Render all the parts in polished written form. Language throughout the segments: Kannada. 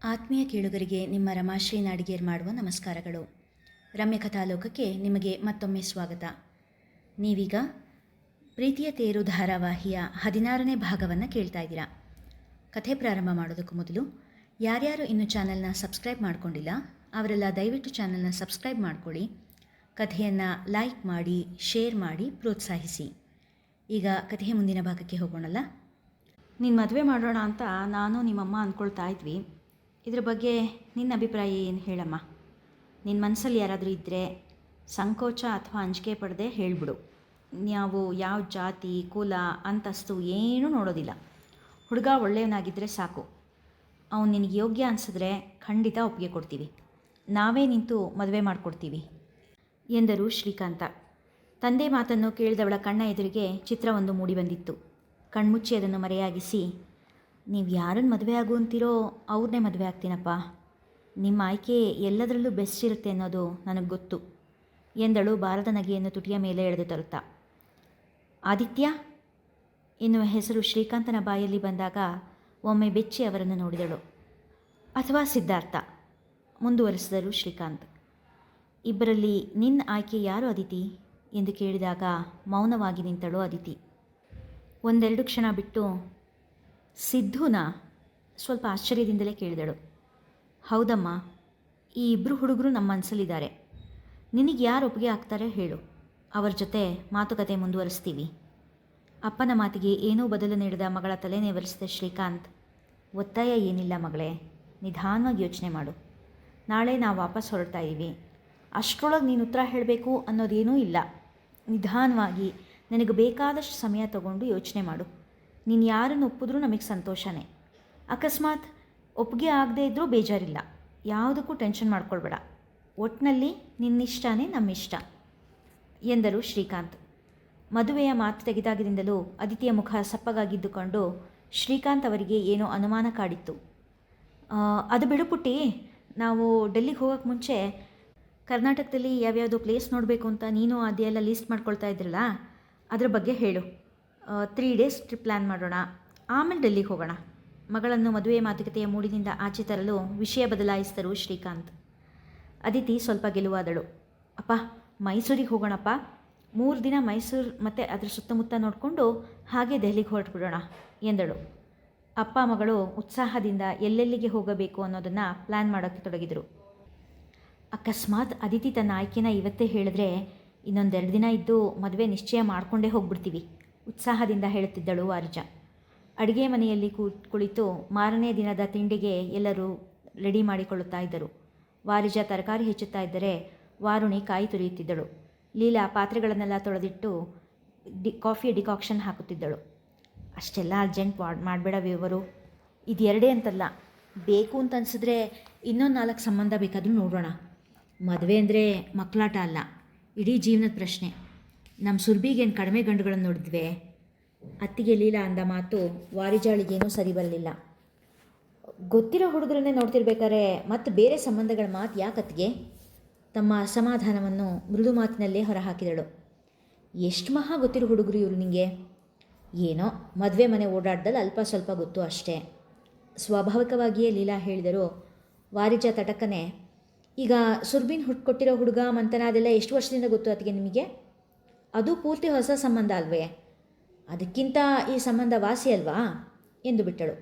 ಆತ್ಮೀಯ ಕೇಳುಗರಿಗೆ ನಿಮ್ಮ ರಮಾಶ್ರೀ ನಾಡಿಗೇರ್ ಮಾಡುವ ನಮಸ್ಕಾರಗಳು. ರಮ್ಯ ಕಥಾಲೋಕಕ್ಕೆ ನಿಮಗೆ ಮತ್ತೊಮ್ಮೆ ಸ್ವಾಗತ. ನೀವೀಗ ಪ್ರೀತಿಯ ತೇರು ಧಾರಾವಾಹಿಯ 16ನೇ ಭಾಗವನ್ನು ಕೇಳ್ತಾ ಇದ್ದೀರಾ. ಕಥೆ ಪ್ರಾರಂಭ ಮಾಡೋದಕ್ಕೂ ಮೊದಲು ಯಾರ್ಯಾರು ಇನ್ನೂ ಚಾನಲ್ನ ಸಬ್ಸ್ಕ್ರೈಬ್ ಮಾಡ್ಕೊಂಡಿಲ್ಲ ಅವರೆಲ್ಲ ದಯವಿಟ್ಟು ಚಾನಲ್ನ ಸಬ್ಸ್ಕ್ರೈಬ್ ಮಾಡ್ಕೊಳ್ಳಿ, ಕಥೆಯನ್ನು ಲೈಕ್ ಮಾಡಿ, ಶೇರ್ ಮಾಡಿ, ಪ್ರೋತ್ಸಾಹಿಸಿ. ಈಗ ಕಥೆಯ ಮುಂದಿನ ಭಾಗಕ್ಕೆ ಹೋಗೋಣಲ್ಲ. ನಿನ್ನ ಮದುವೆ ಮಾಡೋಣ ಅಂತ ನಾನು ನಿಮ್ಮಮ್ಮ ಅಂದ್ಕೊಳ್ತಾ ಇದ್ವಿ. ಇದ್ರ ಬಗ್ಗೆ ನಿನ್ನ ಅಭಿಪ್ರಾಯ ಏನು ಹೇಳಮ್ಮ? ನಿನ್ನ ಮನಸ್ಸಲ್ಲಿ ಯಾರಾದರೂ ಇದ್ದರೆ ಸಂಕೋಚ ಅಥವಾ ಅಂಜಿಕೆ ಪಡದೆ ಹೇಳಿಬಿಡು. ನಾವು ಯಾವ ಜಾತಿ, ಕುಲ, ಅಂತಸ್ತು ಏನೂ ನೋಡೋದಿಲ್ಲ. ಹುಡುಗ ಒಳ್ಳೆಯವನಾಗಿದ್ದರೆ ಸಾಕು. ಅವನು ನಿನಗೆ ಯೋಗ್ಯ ಅನಿಸಿದ್ರೆ ಖಂಡಿತ ಒಪ್ಪಿಗೆ ಕೊಡ್ತೀವಿ. ನಾವೇ ನಿಂತು ಮದುವೆ ಮಾಡಿಕೊಡ್ತೀವಿ ಎಂದರು ಶ್ರೀಕಾಂತ. ತಂದೆ ಮಾತನ್ನು ಕೇಳಿದವಳ ಕಣ್ಣ ಎದುರಿಗೆ ಚಿತ್ರವೊಂದು ಮೂಡಿ ಬಂದಿತ್ತು. ಕಣ್ಮುಚ್ಚಿ ಅದನ್ನು ಮರೆಯಾಗಿಸಿ, ನೀವು ಯಾರನ್ನು ಮದುವೆ ಆಗು ಅಂತೀರೋ ಅವ್ರನ್ನೇ ಮದುವೆ ಆಗ್ತೀನಪ್ಪ. ನಿಮ್ಮ ಆಯ್ಕೆ ಎಲ್ಲದರಲ್ಲೂ ಬೆಸ್ಟ್ ಇರುತ್ತೆ ಅನ್ನೋದು ನನಗೆ ಗೊತ್ತು ಎಂದಳು ಬಾರದ ನಗೆಯನ್ನು ತುಟಿಯ ಮೇಲೆ ಎಳೆದು ತರುತ್ತಾ. ಆದಿತ್ಯ ಎನ್ನುವ ಹೆಸರು ಶ್ರೀಕಾಂತನ ಬಾಯಲ್ಲಿ ಬಂದಾಗ ಒಮ್ಮೆ ಬೆಚ್ಚಿ ಅವರನ್ನು ನೋಡಿದಳು. ಅಥವಾ ಸಿದ್ಧಾರ್ಥ, ಮುಂದುವರೆಸಿದರು ಶ್ರೀಕಾಂತ್. ಇಬ್ಬರಲ್ಲಿ ನಿನ್ನ ಆಯ್ಕೆ ಯಾರು ಅದಿತಿ ಎಂದು ಕೇಳಿದಾಗ ಮೌನವಾಗಿ ನಿಂತಳು ಅದಿತಿ. ಒಂದೆರಡು ಕ್ಷಣ ಬಿಟ್ಟು ಸಿದ್ಧುನಾ ಸ್ವಲ್ಪ ಆಶ್ಚರ್ಯದಿಂದಲೇ ಕೇಳಿದಳು. ಹೌದಮ್ಮ, ಈ ಇಬ್ಬರು ಹುಡುಗರು ನಮ್ಮ ಮನಸ್ಸಲ್ಲಿದ್ದಾರೆ. ನಿನಗೆ ಯಾರು ಒಪ್ಪಿಗೆ ಆಗ್ತಾರೆ ಹೇಳು, ಅವರ ಜೊತೆ ಮಾತುಕತೆ ಮುಂದುವರಿಸ್ತೀವಿ. ಅಪ್ಪನ ಮಾತಿಗೆ ಏನೂ ಬದಲು ನೀಡಿದ ಮಗಳ ತಲೆ ನೇವರಿಸಿದ ಶ್ರೀಕಾಂತ್, ಒತ್ತಾಯ ಏನಿಲ್ಲ ಮಗಳೇ, ನಿಧಾನವಾಗಿ ಯೋಚನೆ ಮಾಡು. ನಾಳೆ ನಾವು ವಾಪಸ್ ಹೊರಡ್ತಾ ಇದ್ದೀವಿ. ಅಷ್ಟರೊಳಗೆ ನೀನು ಉತ್ತರ ಹೇಳಬೇಕು ಅನ್ನೋದೇನೂ ಇಲ್ಲ. ನಿಧಾನವಾಗಿ ನಿನಗೆ ಬೇಕಾದಷ್ಟು ಸಮಯ ತಗೊಂಡು ಯೋಚನೆ ಮಾಡು. ನೀನು ಯಾರನ್ನು ಒಪ್ಪಿದ್ರೂ ನಮಗೆ ಸಂತೋಷನೇ. ಅಕಸ್ಮಾತ್ ಒಪ್ಪಿಗೆ ಆಗದೇ ಇದ್ದರೂ ಬೇಜಾರಿಲ್ಲ. ಯಾವುದಕ್ಕೂ ಟೆನ್ಷನ್ ಮಾಡ್ಕೊಳ್ಬೇಡ. ಒಟ್ಟಿನಲ್ಲಿ ನಿನ್ನಿಷ್ಟನೇ ನಮ್ಮಿಷ್ಟ ಎಂದರು ಶ್ರೀಕಾಂತ್. ಮದುವೆಯ ಮಾತು ತೆಗೆದಾಗಿನಿಂದಲೂ ಅದಿತಿಯ ಮುಖ ಸಪ್ಪಗಾಗಿದ್ದುಕೊಂಡು ಶ್ರೀಕಾಂತ್ ಅವರಿಗೆ ಏನೋ ಅನುಮಾನ ಕಾಡಿತ್ತು. ಅದು ಬಿಡು ಪುಟ್ಟಿ, ನಾವು ಡೆಲ್ಲಿಗೆ ಹೋಗೋಕ್ಕೆ ಮುಂಚೆ ಕರ್ನಾಟಕದಲ್ಲಿ ಯಾವ್ಯಾವುದೋ ಪ್ಲೇಸ್ ನೋಡಬೇಕು ಅಂತ ನೀನು ಅದೆಲ್ಲ ಲೀಸ್ಟ್ ಮಾಡ್ಕೊಳ್ತಾ ಇದ್ರಲ್ಲ, ಅದರ ಬಗ್ಗೆ ಹೇಳು. 3 ಡೇಸ್ ಟ್ರಿಪ್ ಪ್ಲ್ಯಾನ್ ಮಾಡೋಣ, ಆಮೇಲೆ ಡೆಲ್ಲಿಗೆ ಹೋಗೋಣ. ಮಗಳನ್ನು ಮದುವೆ ಮಾತುಕತೆಯ ಮೂಡಿನಿಂದ ಆಚೆ ತರಲು ವಿಷಯ ಬದಲಾಯಿಸಿದರು ಶ್ರೀಕಾಂತ್. ಅದಿತಿ ಸ್ವಲ್ಪ ಗೆಲುವಾದಳು. ಅಪ್ಪ, ಮೈಸೂರಿಗೆ ಹೋಗೋಣಪ್ಪ. 3 ದಿನ ಮೈಸೂರು ಮತ್ತು ಅದರ ಸುತ್ತಮುತ್ತ ನೋಡಿಕೊಂಡು ಹಾಗೆ ದೆಹಲಿಗೆ ಹೊರಟುಬಿಡೋಣ ಎಂದಳು. ಅಪ್ಪ ಮಗಳು ಉತ್ಸಾಹದಿಂದ ಎಲ್ಲೆಲ್ಲಿಗೆ ಹೋಗಬೇಕು ಅನ್ನೋದನ್ನು ಪ್ಲ್ಯಾನ್ ಮಾಡೋಕ್ಕೆ ತೊಡಗಿದರು. ಅಕಸ್ಮಾತ್ ಅದಿತಿ ತನ್ನ ಆಯ್ಕೆನ ಇವತ್ತೇ ಹೇಳಿದ್ರೆ ಇನ್ನೊಂದೆರಡು ದಿನ ಇದ್ದು ಮದುವೆ ನಿಶ್ಚಯ ಮಾಡಿಕೊಂಡೇ ಹೋಗ್ಬಿಡ್ತೀವಿ, ಉತ್ಸಾಹದಿಂದ ಹೇಳುತ್ತಿದ್ದಳು ವಾರಿಜ. ಅಡುಗೆ ಮನೆಯಲ್ಲಿ ಕುಳಿತು ಮಾರನೇ ದಿನದ ತಿಂಡಿಗೆ ಎಲ್ಲರೂ ರೆಡಿ ಮಾಡಿಕೊಳ್ಳುತ್ತಾ ಇದ್ದರು. ವಾರಿಜ ತರಕಾರಿ ಹೆಚ್ಚುತ್ತಾ ಇದ್ದರೆ ವಾರುಣಿ ಕಾಯಿ ತುರಿಯುತ್ತಿದ್ದಳು. ಲೀಲಾ ಪಾತ್ರೆಗಳನ್ನೆಲ್ಲ ತೊಳೆದಿಟ್ಟು ಕಾಫಿ ಡಿಕಾಕ್ಷನ್ ಹಾಕುತ್ತಿದ್ದಳು. ಅಷ್ಟೆಲ್ಲ ಅರ್ಜೆಂಟ್ ಮಾಡಬೇಡವಿವರು. ಇದು 2 ಅಂತಲ್ಲ, ಬೇಕು ಅಂತ ಅನಿಸಿದ್ರೆ ಇನ್ನೊಂದು 4 ಸಂಬಂಧ ಬೇಕಾದರೂ ನೋಡೋಣ. ಮದುವೆ ಅಂದರೆ ಮಕ್ಕಳಾಟ ಅಲ್ಲ, ಇಡೀ ಜೀವನದ ಪ್ರಶ್ನೆ. ನಮ್ಮ ಸುರ್ಬಿಗೇನು ಕಡಿಮೆ ಗಂಡುಗಳನ್ನು ನೋಡಿದ್ವಿ? ಅತ್ತಿಗೆ ಲೀಲಾ ಅಂದ ಮಾತು ವಾರಿಜಾಳಿಗೇನೂ ಸರಿ ಬರಲಿಲ್ಲ. ಗೊತ್ತಿರೋ ಹುಡುಗರನ್ನೇ ನೋಡ್ತಿರ್ಬೇಕಾದ್ರೆ ಮತ್ತು ಬೇರೆ ಸಂಬಂಧಗಳ ಮಾತು ಯಾಕತ್ತಿಗೆ? ತಮ್ಮ ಅಸಮಾಧಾನವನ್ನು ಮೃದು ಮಾತಿನಲ್ಲೇ ಹೊರಹಾಕಿದಳು. ಎಷ್ಟು ಮಹಾ ಗೊತ್ತಿರೋ ಹುಡುಗರು ಇವರು ನಿಮಗೆ? ಏನೋ ಮದುವೆ ಮನೆ ಓಡಾಡ್ದಲ್ಲಿ ಅಲ್ಪ ಸ್ವಲ್ಪ ಗೊತ್ತು ಅಷ್ಟೇ, ಸ್ವಾಭಾವಿಕವಾಗಿಯೇ ಲೀಲಾ ಹೇಳಿದರು. ವಾರಿಜ ತಟಕ್ಕನೆ, ಈಗ ಸುರ್ಬಿನ್ ಕೊಟ್ಟಿರೋ ಹುಡುಗ ಮಂತನ ಅದೆಲ್ಲ ಎಷ್ಟು ವರ್ಷದಿಂದ ಗೊತ್ತು ಅತ್ತಿಗೆ ನಿಮಗೆ? ಅದು ಪೂರ್ತಿ ಹೊಸ ಸಂಬಂಧ ಅಲ್ವೇ? ಅದಕ್ಕಿಂತ ಈ ಸಂಬಂಧ ವಾಸಿ ಅಲ್ವಾ ಎಂದು ಬಿಟ್ಟಳು.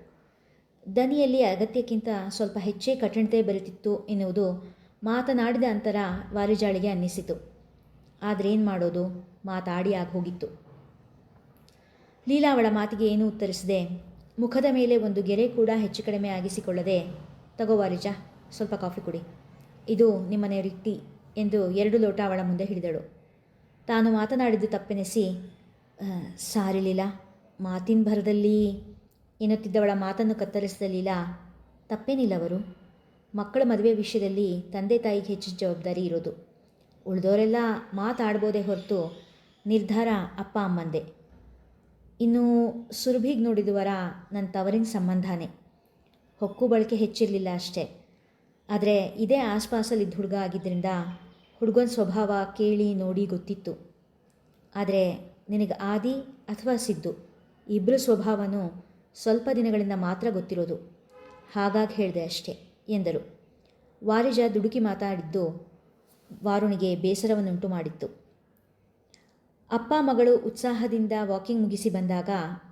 ದನಿಯಲ್ಲಿ ಅಗತ್ಯಕ್ಕಿಂತ ಸ್ವಲ್ಪ ಹೆಚ್ಚೇ ಕಠಿಣತೆ ಬರುತ್ತಿತ್ತು ಎನ್ನುವುದು ಮಾತನಾಡಿದ ಅಂತರ ವಾರಿಜಾಳಿಗೆ ಅನ್ನಿಸಿತು. ಆದರೆ ಏನು ಮಾಡೋದು, ಮಾತಾಡಿ ಆಗೋಗಿತ್ತು. ಲೀಲಾ ಅವಳ ಮಾತಿಗೆ ಏನೂ ಉತ್ತರಿಸದೆ, ಮುಖದ ಮೇಲೆ ಒಂದು ಗೆರೆ ಕೂಡ ಹೆಚ್ಚು ಕಡಿಮೆ ಆಗಿಸಿಕೊಳ್ಳದೆ, ತಗೋ ವಾರಿಜ, ಸ್ವಲ್ಪ ಕಾಫಿ ಕುಡಿ, ಇದು ನಿಮ್ಮನೆ ರೀತಿ ಎಂದು 2 ಲೋಟ ಅವಳ ಮುಂದೆ ಹಿಡಿದಳು. ತಾನು ಮಾತನಾಡಿದ್ದು ತಪ್ಪೆನಿಸಿ, ಸಾರಿ ಲೀಲಾ, ಮಾತಿನ ಭರದಲ್ಲಿ ಎನ್ನುತ್ತಿದ್ದವಳ ಮಾತನ್ನು ಕತ್ತರಿಸಿದ ಲೀಲಾ, ತಪ್ಪೇನಿಲ್ಲವರು. ಮಕ್ಕಳ ಮದುವೆ ವಿಷಯದಲ್ಲಿ ತಂದೆ ತಾಯಿಗೆ ಹೆಚ್ಚು ಜವಾಬ್ದಾರಿ ಇರೋದು. ಉಳಿದವರೆಲ್ಲ ಮಾತಾಡ್ಬೋದೇ ಹೊರತು ನಿರ್ಧಾರ ಅಪ್ಪ ಅಮ್ಮಂದೆ. ಇನ್ನು ಸುರಭಿಗೆ ನೋಡಿದುವರ ನನ್ನ ತವರಿನ ಸಂಬಂಧನೇ. ಹೊಕ್ಕು ಬಳಕೆ ಹೆಚ್ಚಿರಲಿಲ್ಲ ಅಷ್ಟೇ. ಆದರೆ ಇದೇ ಆಸ್ಪಾಸಲ್ಲಿದ್ದ ಹುಡುಗ ಆಗಿದ್ದರಿಂದ ಹುಡುಗನ ಸ್ವಭಾವ ಕೇಳಿ ನೋಡಿ ಗೊತ್ತಿತ್ತು. ಆದರೆ ನಿನಗೆ ಆದಿ ಅಥವಾ ಸಿದ್ದು ಇಬ್ಬರು ಸ್ವಭಾವನೂ ಸ್ವಲ್ಪ ದಿನಗಳಿಂದ ಮಾತ್ರ ಗೊತ್ತಿರೋದು. ಹಾಗಾಗಿ ಹೇಳಿದೆ ಅಷ್ಟೇ. ಎಂದರು. ವಾರಿಜ ದುಡುಕಿ ಮಾತಾಡಿದ್ದು ವಾರುಣಿಗೆ ಬೇಸರವನ್ನುಂಟು ಮಾಡಿತ್ತು. ಅಪ್ಪ ಮಗಳು ಉತ್ಸಾಹದಿಂದ ವಾಕಿಂಗ್ ಮುಗಿಸಿ ಬಂದಾಗ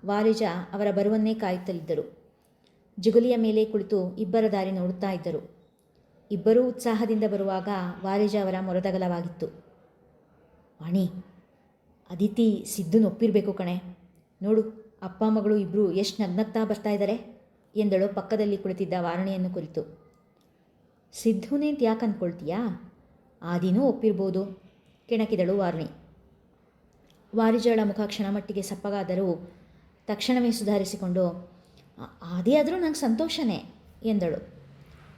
ವಾರಿಜ ಅವರ ಬರುವನ್ನೇ ಕಾಯುತ್ತಲಿದ್ದರು. ಜುಗಲಿಯ ಮೇಲೆ ಕುಳಿತು ಇಬ್ಬರ ದಾರಿ ನೋಡುತ್ತಾ ಇದ್ದರು. ಇಬ್ಬರೂ ಉತ್ಸಾಹದಿಂದ ಬರುವಾಗ ವಾರಿಜ ಅವರ ಮೊರದಗಲವಾಗಿತ್ತು. ವಾಣಿ, ಅದಿತಿ ಸಿದ್ದುನ ಒಪ್ಪಿರಬೇಕು ಕಣೆ. ನೋಡು, ಅಪ್ಪ ಮಗಳು ಇಬ್ಬರು ಎಷ್ಟು ನಗ್ನಗ್ತಾ ಬರ್ತಾ ಇದ್ದಾರೆ ಎಂದಳು ಪಕ್ಕದಲ್ಲಿ ಕುಳಿತಿದ್ದ ವಾರುಣಿಯನ್ನು ಕುರಿತು. ಸಿದ್ಧುನೇ ಅಂತ ಯಾಕೆ ಅಂದ್ಕೊಳ್ತೀಯಾ? ಆದಿನೂ ಒಪ್ಪಿರ್ಬೋದು, ಕೆಣಕಿದಳು ವಾರುಣಿ. ವಾರಿಜಳ ಮುಖ ಕ್ಷಣಮಟ್ಟಿಗೆ ಸಪ್ಪಗಾದರೂ ತಕ್ಷಣವೇ ಸುಧಾರಿಸಿಕೊಂಡು, ಆದಿ ಆದರೂ ನಂಗೆ ಸಂತೋಷನೇ ಎಂದಳು.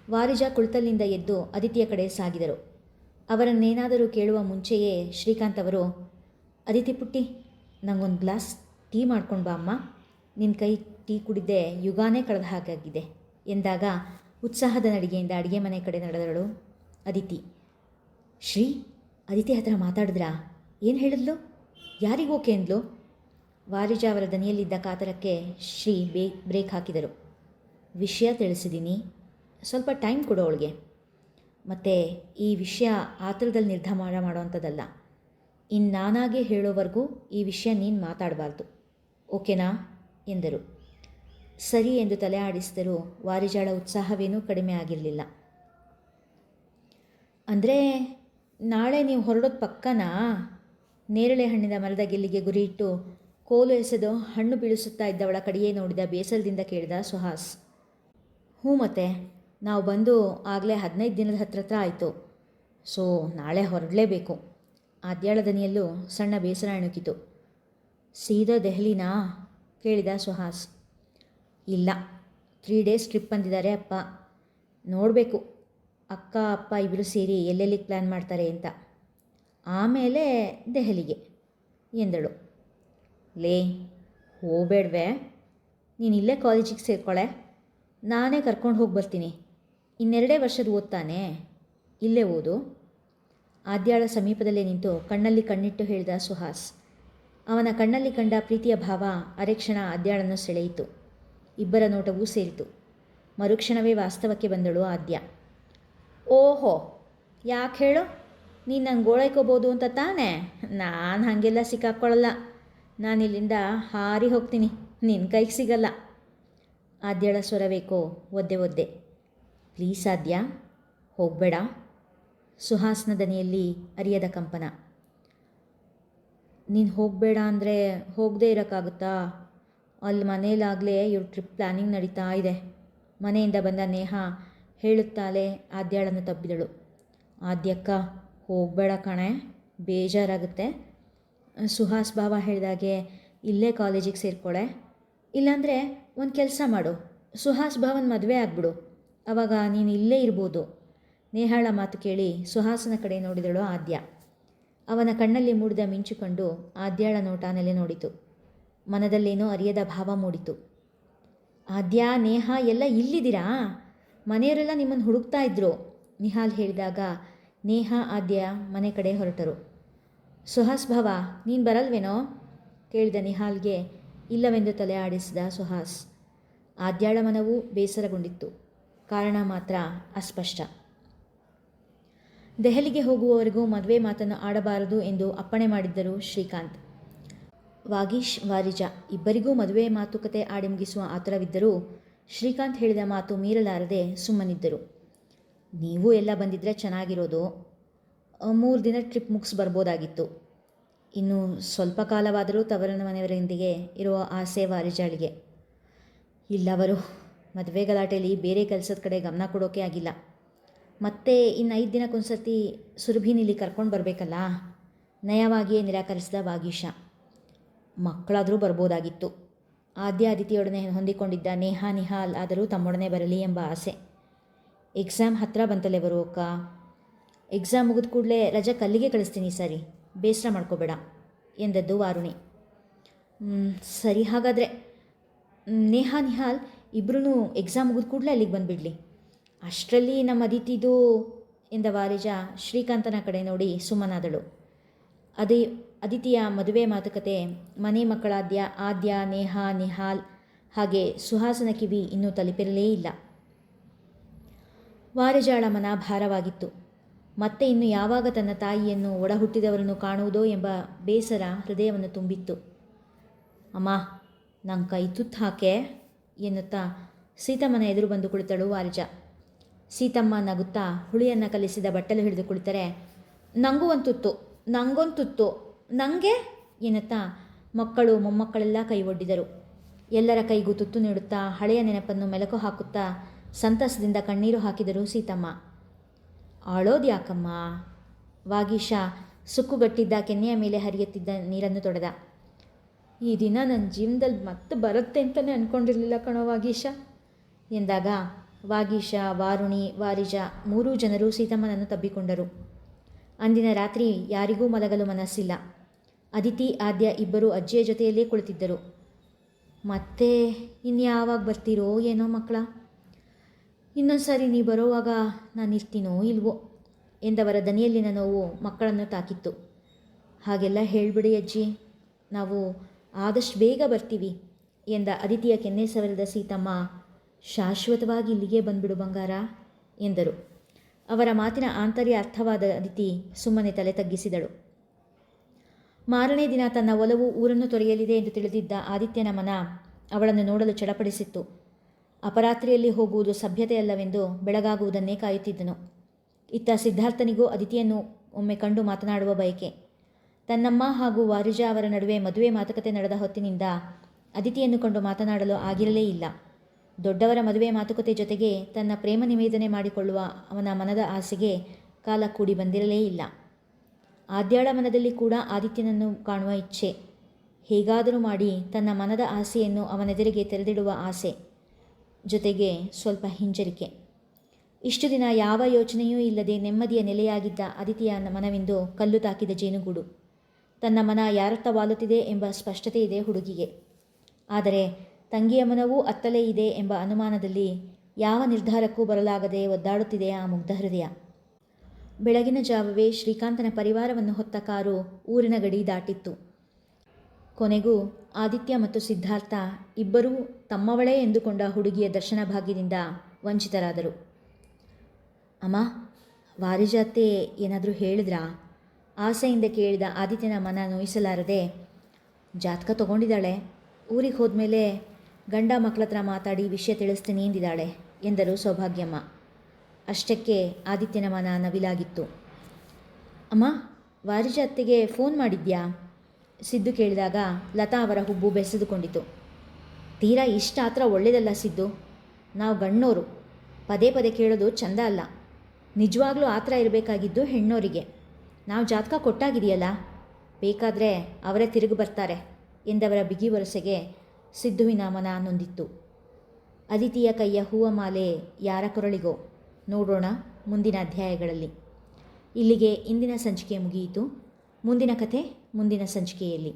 ವಾರಿಜ ಕುಳಿತಲ್ಲಿಂದ ಎದ್ದು ಅದಿತಿಯ ಕಡೆ ಸಾಗಿದರು. ಅವರನ್ನೇನಾದರೂ ಕೇಳುವ ಮುಂಚೆಯೇ ಶ್ರೀಕಾಂತ್ ಅವರು, ಅದಿತಿ ಪುಟ್ಟಿ, ನಂಗೊಂದು ಗ್ಲಾಸ್ ಟೀ ಮಾಡ್ಕೊಂಡು ಬಾ ಅಮ್ಮ, ನಿನ್ನ ಕೈ ಟೀ ಕುಡಿದ್ದೆ ಯುಗಾನೇ ಕಳೆದ ಹಾಗಾಗಿದೆ ಎಂದಾಗ ಉತ್ಸಾಹದ ನಡಿಗೆಯಿಂದ ಅಡುಗೆ ಮನೆ ಕಡೆ ನಡೆದಳು ಅದಿತಿ. ಶ್ರೀ, ಅದಿತಿ ಹತ್ರ ಮಾತಾಡಿದ್ರಾ? ಏನು ಹೇಳಿದ್ಲು? ಯಾರಿಗೋಕೆ ಅಂದ್ಲು? ವಾರಿಜ ಅವರ ದನಿಯಲ್ಲಿದ್ದ ಕಾತರಕ್ಕೆ ಶ್ರೀ ಬ್ರೇಕ್ ಹಾಕಿದರು. ವಿಷಯ ತಿಳಿಸಿದ್ದೀನಿ, ಸ್ವಲ್ಪ ಟೈಮ್ ಕೊಡು ಅವಳಿಗೆ. ಮತ್ತು ಈ ವಿಷಯ ಆತರದಲ್ಲಿ ನಿರ್ಧಾರ ಮಾಡೋವಂಥದ್ದಲ್ಲ. ಇನ್ನು ನಾನಾಗೆ ಹೇಳೋವರೆಗೂ ಈ ವಿಷಯ ನೀನು ಮಾತಾಡಬಾರ್ದು, ಓಕೆನಾ ಎಂದರು. ಸರಿ ಎಂದು ತಲೆ ಆಡಿಸಿದರೂ ವಾರಿಜಾಳ ಉತ್ಸಾಹವೇನೂ ಕಡಿಮೆ ಆಗಿರಲಿಲ್ಲ. ಅಂದರೆ ನಾಳೆ ನೀವು ಹೊರಡೋದು ಪಕ್ಕನಾ? ನೇರಳೆ ಹಣ್ಣಿನ ಮರದ ಗೆಲ್ಲಿಗೆ ಗುರಿಯಿಟ್ಟು ಕೋಲು ಎಸೆದು ಹಣ್ಣು ಬೀಳಿಸುತ್ತಾ ಇದ್ದವಳ ಕಡೆಯೇ ನೋಡಿದ ಬೇಸರದಿಂದ ಕೇಳಿದ ಸುಹಾಸ್. ಹ್ಞೂ, ಮತ್ತೆ ನಾವು ಬಂದು ಆಗಲೇ 15 ದಿನದ ಹತ್ರ ಆಯಿತು. ಸೊ ನಾಳೆ ಹೊರಡಲೇಬೇಕು. ಆದ್ಯಾಳ ದನಿಯಲ್ಲೂ ಸಣ್ಣ ಬೇಸರ ಎಣುಕಿತು. ಸೀದಾ ದೆಹಲಿನಾ ಕೇಳಿದ ಸುಹಾಸ್. ಇಲ್ಲ, 3 ಡೇಸ್ ಟ್ರಿಪ್ ಬಂದಿದ್ದಾರೆ ಅಪ್ಪ. ನೋಡಬೇಕು ಅಕ್ಕ ಅಪ್ಪ ಇಬ್ಬರು ಸೇರಿ ಎಲ್ಲೆಲ್ಲಿಗೆ ಪ್ಲ್ಯಾನ್ ಮಾಡ್ತಾರೆ ಅಂತ. ಆಮೇಲೆ ದೆಹಲಿಗೆ ಎಂದಳು. ಲೇ, ಹೋಗಬೇಡ್ವೆ, ನೀನು ಇಲ್ಲೇ ಕಾಲೇಜಿಗೆ ಸೇರ್ಕೊಳ್ಳೆ, ನಾನೇ ಕರ್ಕೊಂಡು ಹೋಗಿ ಬರ್ತೀನಿ. 2 ವರ್ಷದ ಓದ್ತಾನೆ, ಇಲ್ಲೇ ಓದು. ಆದ್ಯಾಳ ಸಮೀಪದಲ್ಲೇ ನಿಂತು ಕಣ್ಣಲ್ಲಿ ಕಣ್ಣಿಟ್ಟು ಹೇಳಿದ ಸುಹಾಸ್. ಅವನ ಕಣ್ಣಲ್ಲಿ ಕಂಡ ಪ್ರೀತಿಯ ಭಾವ ಅರೆಕ್ಷಣ ಆದ್ಯಾಳನ್ನು ಸೆಳೆಯಿತು. ಇಬ್ಬರ ನೋಟವೂ ಸೇರಿತು. ಮರುಕ್ಷಣವೇ ವಾಸ್ತವಕ್ಕೆ ಬಂದಳು ಆದ್ಯ. ಓಹೋ, ಯಾಕೆ ಹೇಳು? ನೀನು ನಂಗೆ ಗೋಳೈಕೋಬೋದು ಅಂತ ತಾನೇ? ನಾನು ಹಾಗೆಲ್ಲ ಸಿಕ್ಕಾಕ್ಕೊಳ್ಳಲ್ಲ. ನಾನಿಲ್ಲಿಂದ ಹಾರಿ ಹೋಗ್ತೀನಿ, ನಿನ್ನ ಕೈಗೆ ಸಿಗಲ್ಲ. ಆದ್ಯಳ ಸ್ವರವೇಕೋ ಒದ್ದೆ. ಪ್ಲೀಸ್ ಆದ್ಯ, ಹೋಗಬೇಡ. ಸುಹಾಸ್ನ ದನಿಯಲ್ಲಿ ಅರಿಯದ ಕಂಪನ. ನೀನು ಹೋಗಬೇಡ ಅಂದರೆ ಹೋಗದೇ ಇರೋಕ್ಕಾಗುತ್ತಾ? ಅಲ್ಲಿ ಮನೇಲಾಗಲೇ ಇವ್ರ ಟ್ರಿಪ್ ಪ್ಲ್ಯಾನಿಂಗ್ ನಡೀತಾ ಇದೆ. ಮನೆಯಿಂದ ಬಂದ ನೇಹ ಹೇಳುತ್ತಾಲೆ ಆದ್ಯಾಳನ್ನು ತಬ್ಬಿದಳು. ಆದ್ಯಕ್ಕ, ಹೋಗಬೇಡ ಕಣೆ, ಬೇಜಾರಾಗುತ್ತೆ. ಸುಹಾಸ್ ಭಾವ ಹೇಳಿದಾಗೆ ಇಲ್ಲೇ ಕಾಲೇಜಿಗೆ ಸೇರ್ಕೊಳ್ಳೆ. ಇಲ್ಲಾಂದರೆ ಒಂದು ಕೆಲಸ ಮಾಡು, ಸುಹಾಸ್ ಭಾವನ ಮದುವೆ ಆಗಿಬಿಡು. ಆವಾಗ ನೀನು ಇಲ್ಲೇ ಇರ್ಬೋದು. ನೇಹಾಳ ಮಾತು ಕೇಳಿ ಸುಹಾಸನ ಕಡೆ ನೋಡಿದಳು ಆದ್ಯ. ಅವನ ಕಣ್ಣಲ್ಲಿ ಮೂಡಿದ ಮಿಂಚು ಕಂಡು ಆದ್ಯಾಳ ನೋಟ ನೆಲೆ ನೋಡಿತು. ಮನದಲ್ಲೇನೋ ಅರಿಯದ ಭಾವ ಮೂಡಿತು. ಆದ್ಯ, ನೇಹ ಎಲ್ಲ ಇಲ್ಲಿದ್ದೀರಾ? ಮನೆಯವರೆಲ್ಲ ನಿಮ್ಮನ್ನು ಹುಡುಕ್ತಾ ಇದ್ರು ನಿಹಾಲ್ ಹೇಳಿದಾಗ ನೇಹ ಆದ್ಯ ಮನೆ ಕಡೆ ಹೊರಟರು. ಸುಹಾಸ್ ಭಾವ, ನೀನು ಬರಲ್ವೇನೋ ಕೇಳಿದ ನಿಹಾಲ್ಗೆ ಇಲ್ಲವೆಂದು ತಲೆ ಆಡಿಸಿದ ಸುಹಾಸ್. ಆದ್ಯಾಳ ಮನವೂ ಬೇಸರಗೊಂಡಿತ್ತು. ಕಾರಣ ಮಾತ್ರ ಅಸ್ಪಷ್ಟ. ದೆಹಲಿಗೆ ಹೋಗುವವರೆಗೂ ಮದುವೆ ಮಾತನ್ನು ಆಡಬಾರದು ಎಂದು ಅಪ್ಪಣೆ ಮಾಡಿದ್ದರು ಶ್ರೀಕಾಂತ್. ವಾಗೀಶ್, ವಾರಿಜ ಇಬ್ಬರಿಗೂ ಮದುವೆ ಮಾತುಕತೆ ಆಡಿ ಮುಗಿಸುವ ಆತರವಿದ್ದರೂ ಶ್ರೀಕಾಂತ್ ಹೇಳಿದ ಮಾತು ಮೀರಲಾರದೆ ಸುಮ್ಮನಿದ್ದರು. ನೀವು ಎಲ್ಲ ಬಂದಿದ್ದರೆ ಚೆನ್ನಾಗಿರೋದು. 3 ದಿನ ಟ್ರಿಪ್ ಮುಗಿಸಿ ಬರ್ಬೋದಾಗಿತ್ತು. ಇನ್ನು ಸ್ವಲ್ಪ ಕಾಲವಾದರೂ ತವರನ ಮನೆಯವರೊಂದಿಗೆ ಇರುವ ಆಸೆ ವಾರಿಜಾಳಿಗೆ. ಇಲ್ಲವರು ಮದುವೆ ಗಲಾಟೆಯಲ್ಲಿ ಬೇರೆ ಕೆಲಸದ ಕಡೆ ಗಮನ ಕೊಡೋಕೆ ಆಗಿಲ್ಲ. ಮತ್ತೆ ಇನ್ನು 5 ದಿನಕ್ಕೊಂದ್ಸತಿ ಸುರಭಿನಿಲ್ಲಿ ಕರ್ಕೊಂಡು ಬರಬೇಕಲ್ಲ. ನಯವಾಗಿಯೇ ನಿರಾಕರಿಸಿದ ವಾಗೀಶ. ಮಕ್ಕಳಾದರೂ ಬರ್ಬೋದಾಗಿತ್ತು. ಆದ್ಯ ಅದಿತಿಯೊಡನೆ ಹೊಂದಿಕೊಂಡಿದ್ದ ನೇಹ ನಿಹಾಲ್ ಆದರೂ ತಮ್ಮೊಡನೆ ಬರಲಿ ಎಂಬ ಆಸೆ. ಎಕ್ಸಾಮ್ ಹತ್ತಿರ ಬಂತಲೇ ಬರೋಕ್ಕ. ಎಕ್ಸಾಮ್ ಮುಗಿದ ಕೂಡಲೇ ರಜೆ ಕಲ್ಲಿಗೆ ಕಳಿಸ್ತೀನಿ, ಸರಿ, ಬೇಸರ ಮಾಡ್ಕೋಬೇಡ ಎಂದದ್ದು ವಾರುಣಿ. ಸರಿ, ಹಾಗಾದರೆ ನೇಹ ನಿಹಾಲ್ ಇಬ್ಬರೂ ಎಕ್ಸಾಮ್ ಮುಗಿದ ಕೂಡಲೇ ಅಲ್ಲಿಗೆ ಬಂದುಬಿಡಲಿ. ಅಷ್ಟರಲ್ಲಿ ನಮ್ಮ ಅದಿತಿದು ಎಂದ ವಾರಿಜ ಶ್ರೀಕಾಂತನ ಕಡೆ ನೋಡಿ ಸುಮ್ಮನಾದಳು. ಅದಿತಿಯ ಮದುವೆ ಮಾತುಕತೆ ಮನೆ ಮಕ್ಕಳಾದ್ಯ ಆದ್ಯ, ನೇಹ, ನಿಹಾಲ್ ಹಾಗೆ ಸುಹಾಸನ ಕಿವಿ ಇನ್ನೂ ತಲುಪಿರಲೇ ಇಲ್ಲ. ವಾರಜಾಳ ಮನ ಭಾರವಾಗಿತ್ತು. ಮತ್ತೆ ಇನ್ನು ಯಾವಾಗ ತನ್ನ ತಾಯಿಯನ್ನು ಒಡಹುಟ್ಟಿದವರನ್ನು ಕಾಣುವುದೋ ಎಂಬ ಬೇಸರ ಹೃದಯವನ್ನು ತುಂಬಿತ್ತು. ಅಮ್ಮ, ನಂಗೆ ಕೈ ತುತ್ತು ಹಾಕೆ ಎನ್ನುತ್ತಾ ಸೀತಮ್ಮನ ಎದುರು ಬಂದು ಕುಳಿತಳು ವಾರಜ. ಸೀತಮ್ಮ ನಗುತ್ತಾ ಹುಳಿಯನ್ನು ಕಲಿಸಿದ ಬಟ್ಟಲು ಹಿಡಿದು ಕುಳಿತರೆ, ನನಗೂ ಒಂದು ತುತ್ತು, ನನಗೊಂದು ತುತ್ತು, ನನಗೆ ಎನ್ನುತ್ತಾ ಮಕ್ಕಳು ಮೊಮ್ಮಕ್ಕಳೆಲ್ಲ ಕೈ ಒಡ್ಡಿದರು. ಎಲ್ಲರ ಕೈಗೂ ತುತ್ತು ನೀಡುತ್ತಾ ಹಳೆಯ ನೆನಪನ್ನು ಮೆಲುಕು ಹಾಕುತ್ತಾ ಸಂತಸದಿಂದ ಕಣ್ಣೀರು ಹಾಕಿದರು ಸೀತಮ್ಮ. ಅಳೋದ್ಯಾಕಮ್ಮ? ವಾಗೀಶ ಸುಕ್ಕುಗಟ್ಟಿದ್ದ ಕೆನ್ನೆಯ ಮೇಲೆ ಹರಿಯುತ್ತಿದ್ದ ನೀರನ್ನು ತೊಡೆದ. ಈ ದಿನ ನನ್ನ ಜೀವನದಲ್ಲಿ ಮತ್ತೆ ಬರುತ್ತೆ ಅಂತಲೇ ಅಂದ್ಕೊಂಡಿರಲಿಲ್ಲ ಕಣೋ ವಾಗೀಶ ಎಂದಾಗ ವಾಗೀಶ, ವಾರುಣಿ, ವಾರಿಜ 3 ಜನರು ಸೀತಮ್ಮನನ್ನು ತಬ್ಬಿಕೊಂಡರು. ಅಂದಿನ ರಾತ್ರಿ ಯಾರಿಗೂ ಮಲಗಲು ಮನಸ್ಸಿಲ್ಲ. ಅದಿತಿ, ಆದ್ಯ ಇಬ್ಬರು ಅಜ್ಜಿಯ ಜೊತೆಯಲ್ಲೇ ಕುಳಿತಿದ್ದರು. ಮತ್ತೆ ಇನ್ಯಾವಾಗ ಬರ್ತೀರೋ ಏನೋ ಮಕ್ಕಳ, ಇನ್ನೊಂದು ಸಾರಿ ನೀ ಬರೋವಾಗ ನಾನು ಇರ್ತೀನೋ ಇಲ್ವೋ ಎಂದವರ ದನಿಯಲ್ಲಿನ ನೋವು ಮಕ್ಕಳನ್ನು ತಾಕಿತ್ತು. ಹಾಗೆಲ್ಲ ಹೇಳಿಬಿಡಿ ಅಜ್ಜಿ, ನಾವು ಆದಷ್ಟು ಬೇಗ ಬರ್ತೀವಿ ಎಂದ ಅದಿತಿಯ ಕೆನ್ನೆ ಸವರಿದ ಸೀತಮ್ಮ, ಶಾಶ್ವತವಾಗಿ ಇಲ್ಲಿಗೆ ಬಂದ್ಬಿಡು ಬಂಗಾರ ಎಂದರು. ಅವರ ಮಾತಿನ ಆಂತರ್ಯ ಅರ್ಥವಾದ ಅದಿತಿ ಸುಮ್ಮನೆ ತಲೆ ತಗ್ಗಿಸಿದಳು. ಮಾರನೇ ದಿನ ತನ್ನ ಒಲವು ಊರನ್ನು ತೊರೆಯಲಿದೆ ಎಂದು ತಿಳಿದಿದ್ದ ಆದಿತ್ಯನ ಮನ ಅವಳನ್ನು ನೋಡಲು ಚಡಪಡಿಸಿತ್ತು. ಅಪರಾತ್ರಿಯಲ್ಲಿ ಹೋಗುವುದು ಸಭ್ಯತೆಯಲ್ಲವೆಂದು ಬೆಳಗಾಗುವುದನ್ನೇ ಕಾಯುತ್ತಿದ್ದನು. ಇತ್ತ ಸಿದ್ಧಾರ್ಥನಿಗೂ ಅದಿತಿಯನ್ನು ಒಮ್ಮೆ ಕಂಡು ಮಾತನಾಡುವ ಬಯಕೆ. ತನ್ನಮ್ಮ ಹಾಗೂ ವಾರಿಜಾ ಅವರ ನಡುವೆ ಮದುವೆ ಮಾತುಕತೆ ನಡೆದ ಹೊತ್ತಿನಿಂದ ಅದಿತಿಯನ್ನು ಕಂಡು ಮಾತನಾಡಲು ಆಗಿರಲೇ ಇಲ್ಲ. ದೊಡ್ಡವರ ಮದುವೆ ಮಾತುಕತೆ ಜೊತೆಗೆ ತನ್ನ ಪ್ರೇಮ ನಿವೇದನೆ ಮಾಡಿಕೊಳ್ಳುವ ಅವನ ಮನದ ಆಸೆಗೆ ಕಾಲ ಕೂಡಿ ಬಂದಿರಲೇ ಇಲ್ಲ. ಆದ್ಯಾಳ ಮನದಲ್ಲಿ ಕೂಡ ಆದಿತ್ಯನನ್ನು ಕಾಣುವ ಇಚ್ಛೆ, ಹೇಗಾದರೂ ಮಾಡಿ ತನ್ನ ಮನದ ಆಸೆಯನ್ನು ಅವನೆದುರಿಗೆ ತೆರೆದಿಡುವ ಆಸೆ, ಜೊತೆಗೆ ಸ್ವಲ್ಪ ಹಿಂಜರಿಕೆ. ಇಷ್ಟು ದಿನ ಯಾವ ಯೋಚನೆಯೂ ಇಲ್ಲದೆ ನೆಮ್ಮದಿಯ ನೆಲೆಯಾಗಿದ್ದ ಅದಿತಿಯ ಮನವಿಂದು ಕಲ್ಲು ತಾಕಿದ ಜೇನುಗೂಡು. ತನ್ನ ಮನ ಯಾರತ್ತ ವಾಲುತ್ತಿದೆ ಎಂಬ ಸ್ಪಷ್ಟತೆ ಇದೆ ಹುಡುಗಿಗೆ. ಆದರೆ ತಂಗಿಯ ಮನವೂ ಅತ್ತಲೇ ಇದೆ ಎಂಬ ಅನುಮಾನದಲ್ಲಿ ಯಾವ ನಿರ್ಧಾರಕ್ಕೂ ಬರಲಾಗದೆ ಒದ್ದಾಡುತ್ತಿದೆ ಆ ಮುಗ್ಧ ಹೃದಯ. ಬೆಳಗಿನ ಜಾವವೇ ಶ್ರೀಕಾಂತನ ಪರಿವಾರವನ್ನು ಹೊತ್ತ ಕಾರು ಊರಿನ ಗಡಿ ದಾಟಿತ್ತು. ಕೊನೆಗೂ ಆದಿತ್ಯ ಮತ್ತು ಸಿದ್ಧಾರ್ಥ ಇಬ್ಬರೂ ತಮ್ಮವಳೇ ಎಂದುಕೊಂಡ ಹುಡುಗಿಯ ದರ್ಶನ ಭಾಗ್ಯದಿಂದ ವಂಚಿತರಾದರು. ಅಮ್ಮ, ವಾರಿಜಾತೆ ಏನಾದರೂ ಹೇಳಿದ್ರಾ? ಆಸೆಯಿಂದ ಕೇಳಿದ ಆದಿತ್ಯನ ಮನ ನೋಯಿಸಲಾರದೆ, ಜಾತಕ ತಗೊಂಡಿದ್ದಾಳೆ, ಊರಿಗೆ ಹೋದ್ಮೇಲೆ ಗಂಡ ಮಕ್ಕಳ ಹತ್ರ ಮಾತಾಡಿ ವಿಷಯ ತಿಳಿಸ್ತೀನಿ ಎಂದಿದ್ದಾಳೆ ಎಂದರು ಸೌಭಾಗ್ಯಮ್ಮ. ಅಷ್ಟಕ್ಕೆ ಆದಿತ್ಯನ ಮನ ನವಿಲಾಗಿತ್ತು. ಅಮ್ಮ, ವಾರಿಜಾ ಅತ್ತೆಗೆ ಫೋನ್ ಮಾಡಿದ್ಯಾ? ಸಿದ್ದು ಕೇಳಿದಾಗ ಲತಾ ಅವರ ಹುಬ್ಬು ಬೆಸೆದುಕೊಂಡಿತು. ತೀರಾ ಇಷ್ಟ ಆತ್ರ ಒಳ್ಳೇದಲ್ಲ ಸಿದ್ದು, ನಾವು ಗಣ್ಣೋರು, ಪದೇ ಪದೇ ಕೇಳೋದು ಚಂದ ಅಲ್ಲ. ನಿಜವಾಗ್ಲೂ ಆತ್ರ ಇರಬೇಕಾಗಿದ್ದು ಹೆಣ್ಣೋರಿಗೆ. ನಾವು ಜಾತಕ ಕೊಟ್ಟಾಗಿದೆಯಲ್ಲ, ಬೇಕಾದರೆ ಅವರೇ ತಿರುಗಿ ಬರ್ತಾರೆ ಎಂದವರ ಬಿಗಿ ವರಸೆಗೆ ಸಿದ್ದುವಿನ ಮನ ನೊಂದಿತ್ತು. ಅದಿತಿಯ ಕೈಯ ಹೂವ ಮಾಲೆ ಯಾರ ಕೊರಳಿಗೋ? ನೋಡೋಣ ಮುಂದಿನ ಅಧ್ಯಾಯಗಳಲ್ಲಿ. ಇಲ್ಲಿಗೆ ಇಂದಿನ ಸಂಚಿಕೆ ಮುಗಿಯಿತು. ಮುಂದಿನ ಕಥೆ ಮುಂದಿನ ಸಂಚಿಕೆಯಲ್ಲಿ.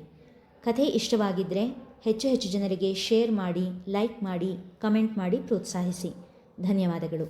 ಕಥೆ ಇಷ್ಟವಾಗಿದ್ದರೆ ಹೆಚ್ಚು ಜನರಿಗೆ ಶೇರ್ ಮಾಡಿ, ಲೈಕ್ ಮಾಡಿ, ಕಮೆಂಟ್ ಮಾಡಿ ಪ್ರೋತ್ಸಾಹಿಸಿ. ಧನ್ಯವಾದಗಳು.